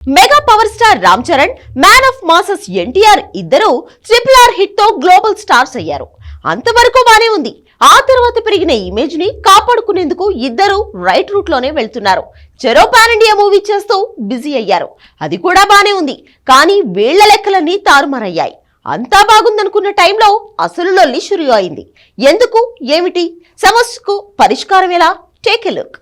Mega power star Ram Charan, man of masses NTR ఇద్దరు RRR hit తో global stars అయ్యారు. అంతవరకు బానే ఉంది. ఆ తర్వాత పెరిగిన ఇమేజ్ ని కాపాడుకునేందుకు ఇద్దరు రైట్ రూట్ లోనే వెళ్తున్నారు. చెరో పాన్ ఇండియా మూవీ చేస్తూ బిజీ అయ్యారు. అది కూడా బానే ఉంది. కానీ వీళ్ల లెక్కలన్నీ తారుమారయ్యాయి. అంతా బాగుందనుకున్న టైంలో అసలు లొల్లి షురు అయింది. ఎందుకు, ఏమిటి, సమస్యకు పరిష్కారం ఎలా? Take a look.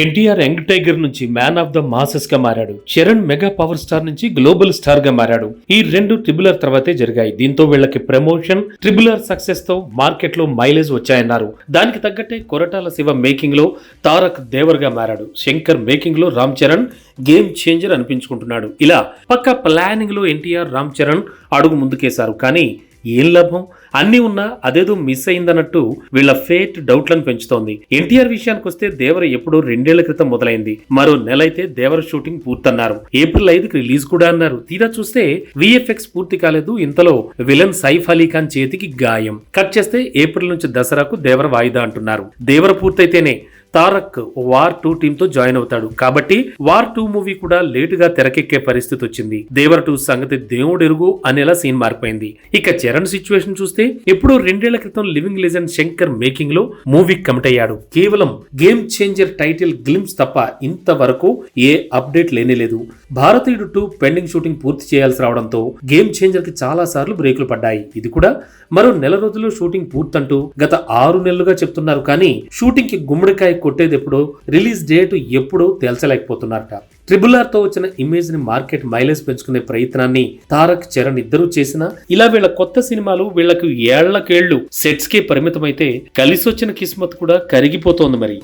NTR young tiger నుంచి మ్యాన్ ఆఫ్ ద మాసెస్ గా మారాడు. చరణ్ మెగా పవర్ స్టార్ నుంచి గ్లోబల్ స్టార్ గా మారాడు. ఈ రెండు RRR తర్వాతే జరిగాయి. దీంతో వీళ్ళకి ప్రమోషన్, RRR సక్సెస్ తో మార్కెట్ లో మైలేజ్ వచ్చాయన్నారు. దానికి తగ్గట్టే కొరటాల శివ మేకింగ్ లో తారక్ దేవర్ గా మారాడు. శంకర్ మేకింగ్ లో రామ్ చరణ్ గేమ్ చేంజర్ అనిపించుకుంటున్నాడు. ఇలా పక్క ప్లానింగ్ లో ఎన్టీఆర్, రామ్ చరణ్ అడుగు ముందుకేశారు. కానీ ఏం లాభం? అన్ని ఉన్నా అదేదో మిస్ అయిందన్నట్టు వీళ్ళ ఫేట్ డౌట్లను పెంచుతోంది. ఎన్టీఆర్ విషయానికి వస్తే దేవర ఎప్పుడో 2 ఏళ్ల క్రితం మొదలైంది. మరో నెల అయితే దేవర షూటింగ్ పూర్తన్నారు. ఏప్రిల్ 5కి రిలీజ్ కూడా అన్నారు. తీరా చూస్తే VFX పూర్తి కాలేదు. ఇంతలో విలన్ సైఫ్ అలీ ఖాన్ చేతికి గాయం. కట్ చేస్తే ఏప్రిల్ నుంచి దసరాకు దేవర వాయిదా అంటున్నారు. దేవర పూర్తయితేనే తారక్ వార్ 2 టీమ్ తో జాయిన్ అవుతాడు. కాబట్టి వార్ 2 మూవీ కూడా లేటుగా తెరకెక్కే పరిస్థితి వచ్చింది. దేవర 2 సంగతి దేవుడెరుగు అనేలా సీన్ మారిపోయింది. ఇక చరణ్ సిచ్యువేషన్ చూస్తే ఎప్పుడో 2 ఏళ్ల క్రితం లివింగ్ లెజెండ్ శంకర్ మేకింగ్ లో మూవీ కమిట్ అయ్యాడు. కేవలం గేమ్ చేంజర్ టైటిల్ గ్లిమ్స్ తప్ప ఇంతవరకు ఏ అప్డేట్ లేనేలేదు. భారతీయుడు 2 పెండింగ్ షూటింగ్ పూర్తి చేయాల్సి రావడంతో గేమ్ చేంజర్ కి చాలా సార్లు బ్రేకులు పడ్డాయి. ఇది కూడా మరో నెల రోజుల్లో షూటింగ్ పూర్తంటూ గత 6 నెలలుగా చెప్తున్నారు. కానీ షూటింగ్ కి గుమ్మడికాయ కొట్టేది ఎప్పుడో, రిలీజ్ డేట్ ఎప్పుడో తేల్చలేకపోతున్నారట. RRR తో వచ్చిన ఇమేజ్ ని మార్కెట్ మైలేజ్ పెంచుకునే ప్రయత్నాన్ని తారక్, చరణ్ ఇద్దరూ చేసినా ఇలా వీళ్ళ కొత్త సినిమాలు వీళ్లకు ఏళ్లకేళ్లు సెట్స్ కే పరిమితమైతే కలిసొచ్చిన కిస్మత్ కూడా కరిగిపోతోంది మరి.